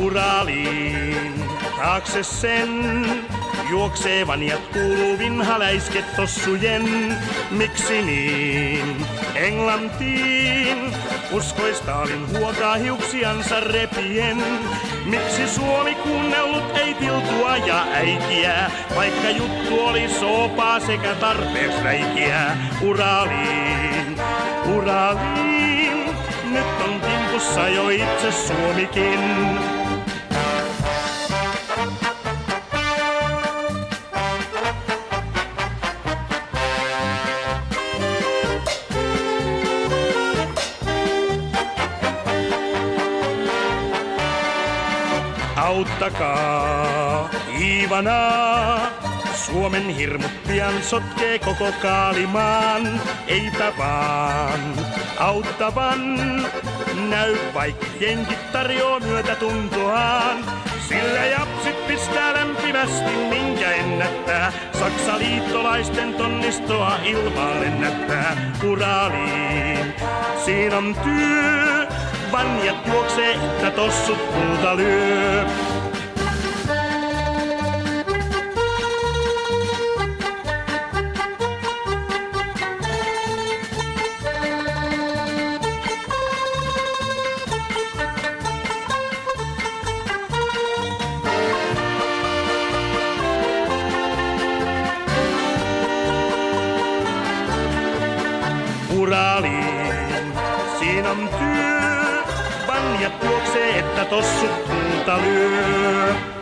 Uraliin taakse sen juoksee vanjat kuuluu vinha läiske tossujen. Miksi niin? Englantiin uskoi Stalin huokaa hiuksiansa repien. Miksi Suomi kuunnellut ei tiltua ja äikiä, vaikka juttu oli soopaa sekä tarpeeksi räikiä? Uraliin, Uraliin, nyt on kimpussa jo itse Suomikin. Auttakaa Iivanaa, Suomen hirmut pian sotkee koko Kaalimaan. Eipä vaan auttavan näy, vaikka jenkit tarjoaa myötätuntoaan. Sillä japsit pistää lämpimästi, minkä ennättää. Saksa liittolaisten tonnistoa ilmaan lennättää. Uraliin, siinä on työ. Vanjat juoksee, että tossut puuta lyö. Uraliin, siinä on työ. Vanjat juoksee, että tossut puuta lyö.